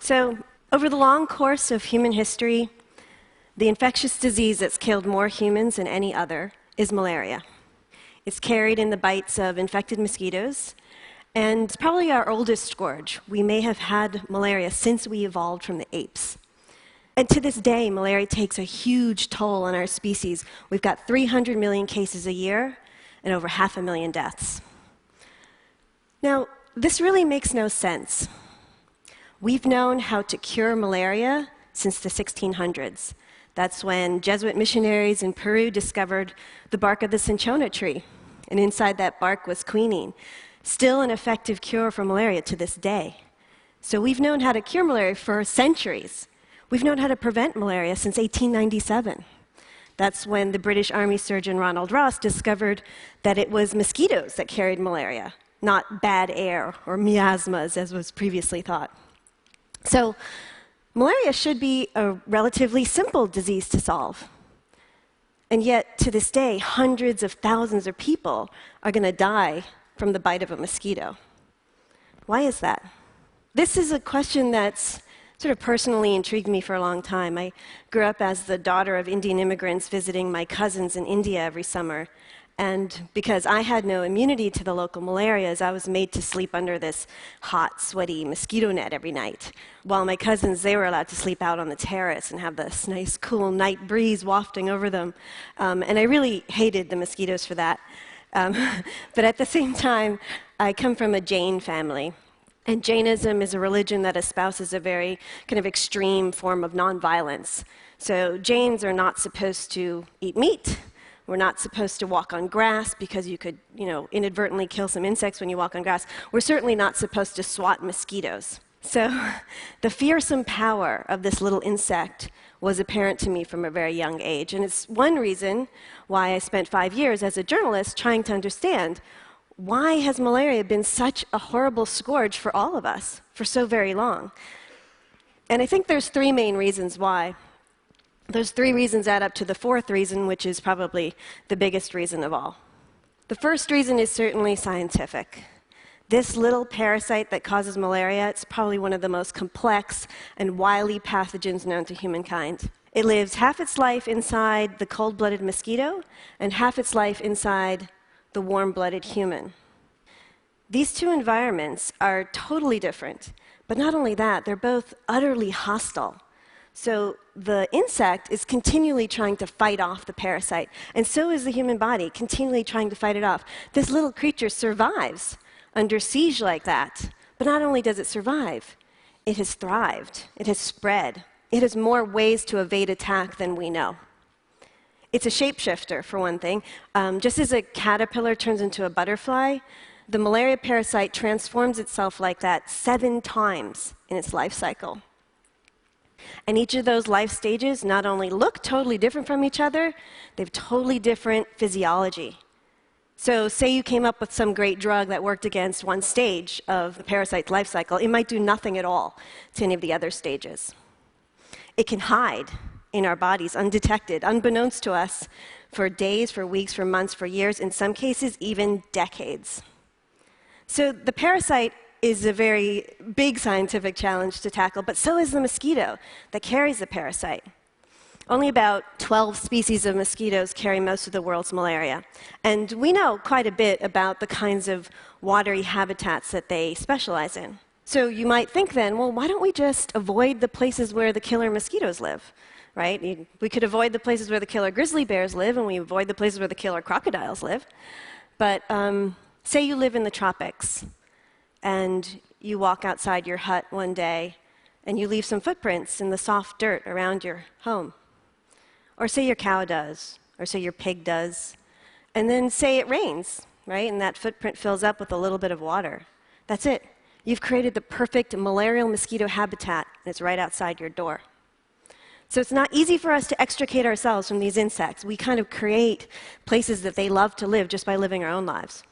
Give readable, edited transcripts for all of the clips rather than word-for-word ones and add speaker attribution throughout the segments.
Speaker 1: So, over the long course of human history, the infectious disease that's killed more humans than any other is malaria. It's carried in the bites of infected mosquitoes, and it's probably our oldest scourge. We may have had malaria since we evolved from the apes. And to this day, malaria takes a huge toll on our species. We've got 300 million cases a year and over 500,000 deaths. Now, this really makes no sense. We've known how to cure malaria since the 1600s. That's when Jesuit missionaries in Peru discovered the bark of the cinchona tree, and inside that bark was quinine, still an effective cure for malaria to this day. So we've known how to cure malaria for centuries. We've known how to prevent malaria since 1897. That's when the British Army surgeon Ronald Ross discovered that it was mosquitoes that carried malaria, not bad air or miasmas, as was previously thought. So malaria should be a relatively simple disease to solve. And yet, to this day, hundreds of thousands of people are going to die from the bite of a mosquito. Why is that? This is a question that's sort of personally intrigued me for a long time. I grew up as the daughter of Indian immigrants visiting my cousins in India every summer. And because I had no immunity to the local malarias, I was made to sleep under this hot, sweaty mosquito net every night. While my cousins, they were allowed to sleep out on the terrace and have this nice, cool night breeze wafting over them. And I really hated the mosquitoes for that. But at the same time, I come from a Jain family. And Jainism is a religion that espouses a very kind of extreme form of nonviolence. So Jains are not supposed to eat meat. We're not supposed to walk on grass because you could, inadvertently kill some insects when you walk on grass. We're certainly not supposed to swat mosquitoes. So the fearsome power of this little insect was apparent to me from a very young age. And it's one reason why I spent 5 years as a journalist trying to understand why has malaria been such a horrible scourge for all of us for so very long. And I think there's 3 main reasons why. Those 3 reasons add up to the 4th reason, which is probably the biggest reason of all. The first reason is certainly scientific. This little parasite that causes malaria, it's probably one of the most complex and wily pathogens known to humankind. It lives half its life inside the cold-blooded mosquito and half its life inside the warm-blooded human. These 2 environments are totally different, but not only that, they're both utterly hostile. So the insect is continually trying to fight off the parasite, and so is the human body, continually trying to fight it off. This little creature survives under siege like that, but not only does it survive, it has thrived, it has spread, it has more ways to evade attack than we know. It's a shapeshifter, for one thing. Just as a caterpillar turns into a butterfly, the malaria parasite transforms itself like that 7 times in its life cycle. And each of those life stages not only look totally different from each other, they have totally different physiology. So say you came up with some great drug that worked against one stage of the parasite's life cycle, it might do nothing at all to any of the other stages. It can hide in our bodies undetected, unbeknownst to us, for days, for weeks, for months, for years, in some cases even decades. So the parasite is a very big scientific challenge to tackle, but so is the mosquito that carries the parasite. Only about 12 species of mosquitoes carry most of the world's malaria. And we know quite a bit about the kinds of watery habitats that they specialize in. So you might think then, well, why don't we just avoid the places where the killer mosquitoes live, right? We could avoid the places where the killer grizzly bears live, and we avoid the places where the killer crocodiles live. But say you live in the tropics, and you walk outside your hut one day, and you leave some footprints in the soft dirt around your home. Or say your cow does, or say your pig does. And then say it rains, right? And that footprint fills up with a little bit of water. That's it. You've created the perfect malarial mosquito habitat, and it's right outside your door. So it's not easy for us to extricate ourselves from these insects. We kind of create places that they love to live just by living our own lives.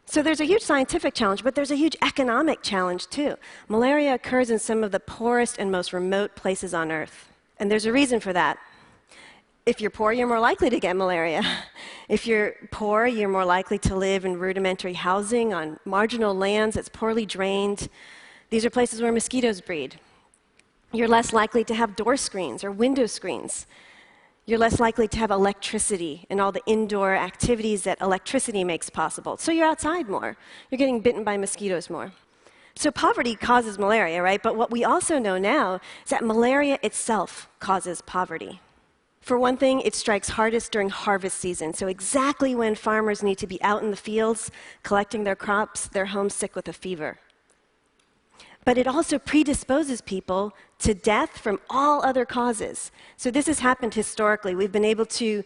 Speaker 1: So there's a huge scientific challenge, but there's a huge economic challenge too. Malaria occurs in some of the poorest and most remote places on Earth. And there's a reason for that. If you're poor, you're more likely to get malaria. If you're poor, you're more likely to live in rudimentary housing on marginal lands that's poorly drained. These are places where mosquitoes breed. You're less likely to have door screens or window screens. You're less likely to have electricity and all the indoor activities that electricity makes possible. So you're outside more. You're getting bitten by mosquitoes more. So poverty causes malaria, right? But what we also know now is that malaria itself causes poverty. For one thing, it strikes hardest during harvest season. So exactly when farmers need to be out in the fields collecting their crops, they're homesick with a fever. But it also predisposes people to death from all other causes. So this has happened historically. We've been able to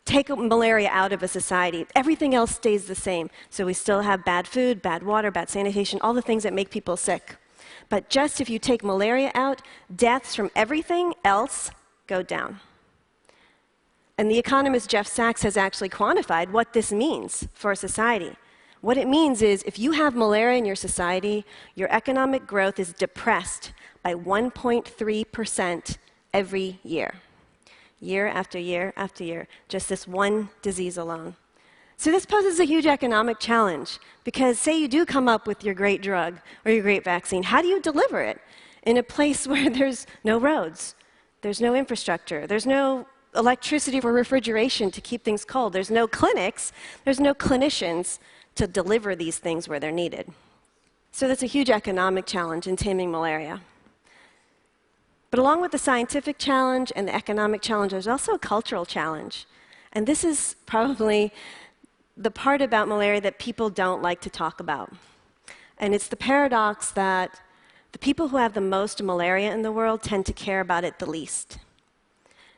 Speaker 1: take malaria out of a society. Everything else stays the same. So we still have bad food, bad water, bad sanitation, all the things that make people sick. But just if you take malaria out, deaths from everything else go down. And the economist Jeff Sachs has actually quantified what this means for a society. What it means is if you have malaria in your society, your economic growth is depressed by 1.3% every year. Year after year after year, just this one disease alone. So this poses a huge economic challenge, because say you do come up with your great drug or your great vaccine, how do you deliver it in a place where there's no roads, there's no infrastructure, there's no electricity for refrigeration to keep things cold, there's no clinics, there's no clinicians to deliver these things where they're needed. So that's a huge economic challenge in taming malaria. But along with the scientific challenge and the economic challenge, there's also a cultural challenge. And this is probably the part about malaria that people don't like to talk about. And it's the paradox that the people who have the most malaria in the world tend to care about it the least.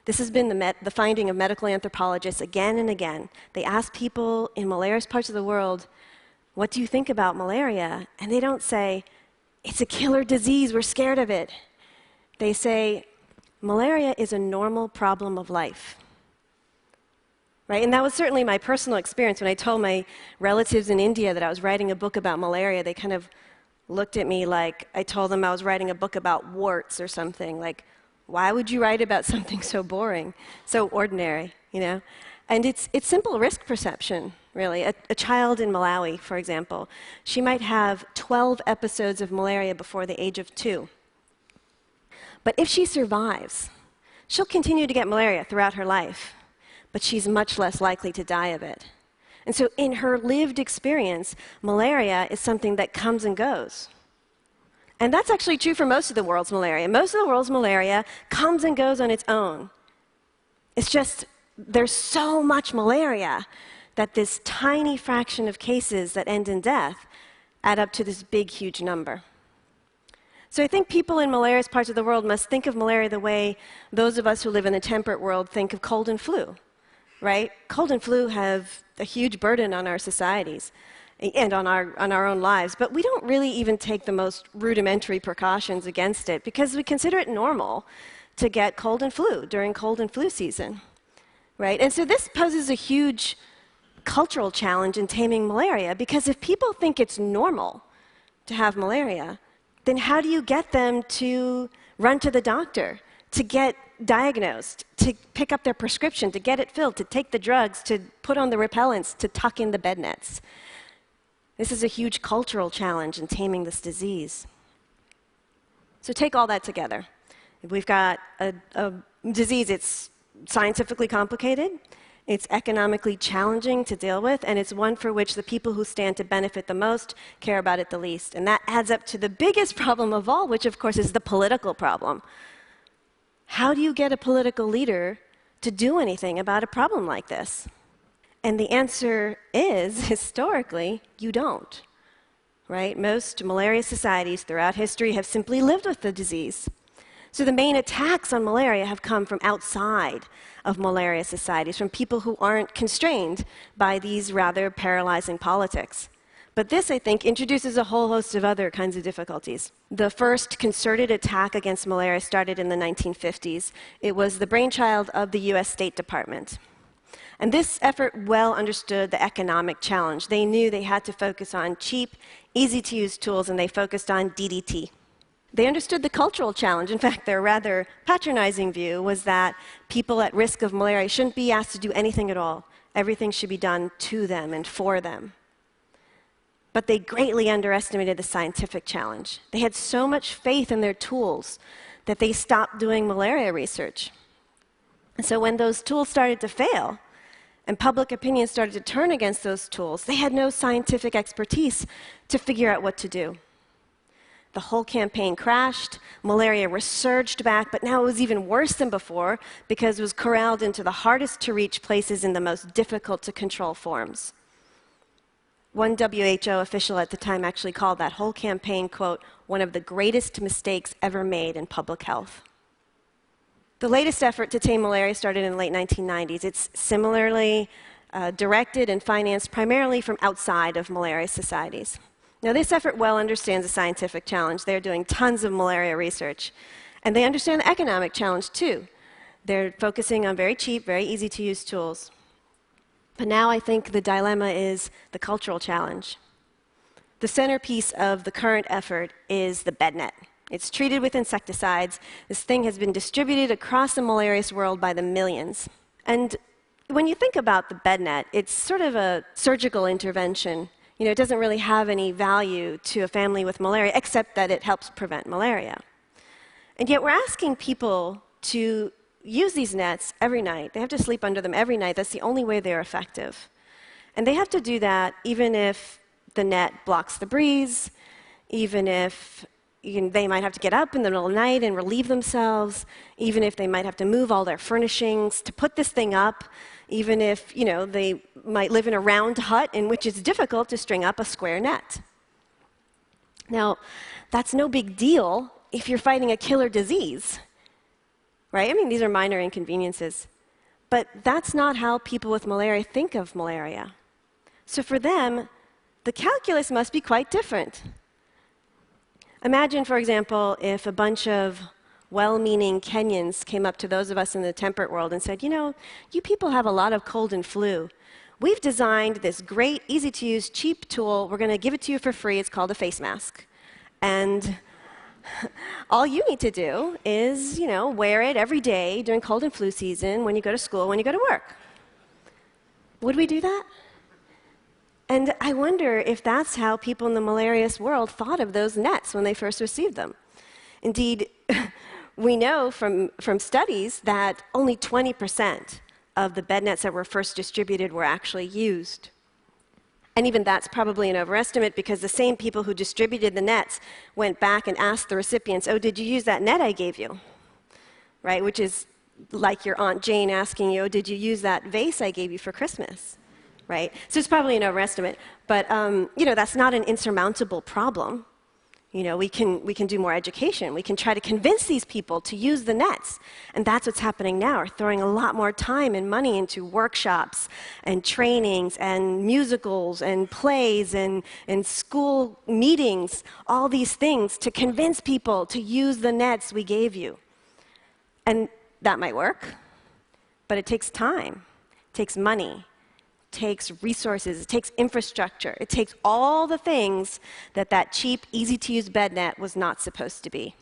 Speaker 1: This has been the finding of medical anthropologists again and again. They ask people in malarious parts of the world, what do you think about malaria? And they don't say, it's a killer disease, we're scared of it. They say, malaria is a normal problem of life. Right? And that was certainly my personal experience. When I told my relatives in India that I was writing a book about malaria, they kind of looked at me like I told them I was writing a book about warts or something. Like, why would you write about something so boring, so ordinary, you know? And it's simple risk perception, really. A child in Malawi, for example, she might have 12 episodes of malaria before the age of 2. But if she survives, she'll continue to get malaria throughout her life, but she's much less likely to die of it. And so in her lived experience, malaria is something that comes and goes. And that's actually true for most of the world's malaria. Most of the world's malaria comes and goes on its own. It's just there's so much malaria that this tiny fraction of cases that end in death add up to this big, huge number. So I think people in malarious parts of the world must think of malaria the way those of us who live in the temperate world think of cold and flu, right? Cold and flu have a huge burden on our societies and on our own lives, but we don't really even take the most rudimentary precautions against it because we consider it normal to get cold and flu during cold and flu season, right? And so this poses a huge cultural challenge in taming malaria, because if people think it's normal to have malaria, then how do you get them to run to the doctor, to get diagnosed, to pick up their prescription, to get it filled, to take the drugs, to put on the repellents, to tuck in the bed nets? This is a huge cultural challenge in taming this disease. So take all that together. We've got a disease, it's scientifically complicated, it's economically challenging to deal with, and it's one for which the people who stand to benefit the most care about it the least. And that adds up to the biggest problem of all, which of course is the political problem. How do you get a political leader to do anything about a problem like this? And the answer is, historically, you don't. Right? Most malaria societies throughout history have simply lived with the disease. So the main attacks on malaria have come from outside of malaria societies, from people who aren't constrained by these rather paralyzing politics. But this, I think, introduces a whole host of other kinds of difficulties. The first concerted attack against malaria started in the 1950s. It was the brainchild of the US State Department. And this effort well understood the economic challenge. They knew they had to focus on cheap, easy-to-use tools, and they focused on DDT. They understood the cultural challenge. In fact, their rather patronizing view was that people at risk of malaria shouldn't be asked to do anything at all. Everything should be done to them and for them. But they greatly underestimated the scientific challenge. They had so much faith in their tools that they stopped doing malaria research. And so when those tools started to fail, and public opinion started to turn against those tools, they had no scientific expertise to figure out what to do. The whole campaign crashed, malaria resurged back, but now it was even worse than before because it was corralled into the hardest to reach places in the most difficult to control forms. One WHO official at the time actually called that whole campaign, quote, one of the greatest mistakes ever made in public health. The latest effort to tame malaria started in the late 1990s. It's similarly directed and financed primarily from outside of malaria societies. Now, this effort well understands the scientific challenge. They're doing tons of malaria research. And they understand the economic challenge, too. They're focusing on very cheap, very easy-to-use tools. But now I think the dilemma is the cultural challenge. The centerpiece of the current effort is the bed net. It's treated with insecticides. This thing has been distributed across the malarious world by the millions. And when you think about the bed net, it's sort of a surgical intervention. You know, it doesn't really have any value to a family with malaria, except that it helps prevent malaria. And yet we're asking people to use these nets every night. They have to sleep under them every night. That's the only way they're effective. And they have to do that even if the net blocks the breeze, even if they might have to get up in the middle of the night and relieve themselves, even if they might have to move all their furnishings to put this thing up, even if they might live in a round hut in which it's difficult to string up a square net. Now, that's no big deal if you're fighting a killer disease, right? I mean, these are minor inconveniences. But that's not how people with malaria think of malaria. So for them, the calculus must be quite different. Imagine, for example, if a bunch of well-meaning Kenyans came up to those of us in the temperate world and said, you people have a lot of cold and flu. We've designed this great, easy-to-use, cheap tool. We're going to give it to you for free. It's called a face mask. And all you need to do is, wear it every day during cold and flu season, when you go to school, when you go to work. Would we do that? And I wonder if that's how people in the malarious world thought of those nets when they first received them. Indeed, we know from studies that only 20% of the bed nets that were first distributed were actually used. And even that's probably an overestimate, because the same people who distributed the nets went back and asked the recipients, oh, did you use that net I gave you? Right? Which is like your Aunt Jane asking you, oh, did you use that vase I gave you for Christmas? Right? So it's probably an overestimate. But that's not an insurmountable problem. We can do more education. We can try to convince these people to use the nets. And that's what's happening now. We're throwing a lot more time and money into workshops and trainings and musicals and plays and school meetings, all these things to convince people to use the nets we gave you. And that might work, but it takes time. It takes money. Takes resources, it takes infrastructure, it takes all the things that cheap, easy-to-use bed net was not supposed to be.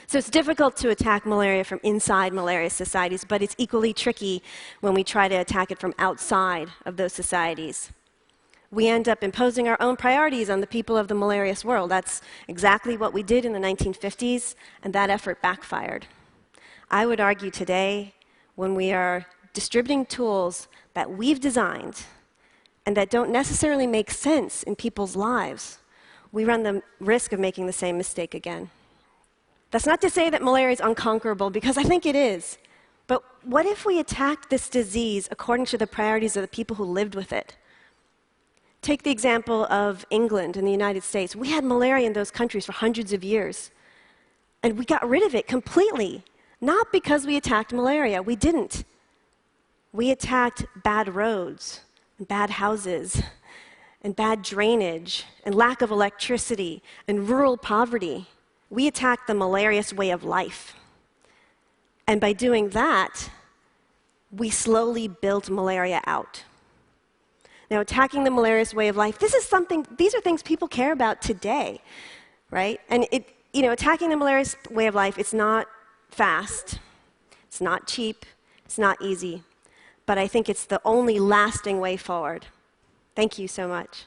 Speaker 1: So it's difficult to attack malaria from inside malarious societies, but it's equally tricky when we try to attack it from outside of those societies. We end up imposing our own priorities on the people of the malarious world. That's exactly what we did in the 1950s, and that effort backfired. I would argue today, when we are distributing tools that we've designed and that don't necessarily make sense in people's lives, we run the risk of making the same mistake again. That's not to say that malaria is unconquerable, because I think it is. But what if we attacked this disease according to the priorities of the people who lived with it? Take the example of England and the United States. We had malaria in those countries for hundreds of years. And we got rid of it completely. Not because we attacked malaria. We didn't. We attacked bad roads, and bad houses, and bad drainage, and lack of electricity, and rural poverty. We attacked the malarious way of life. And by doing that, we slowly built malaria out. Now, attacking the malarious way of life, these are things people care about today, right? And attacking the malarious way of life, it's not fast, it's not cheap, it's not easy. But I think it's the only lasting way forward. Thank you so much.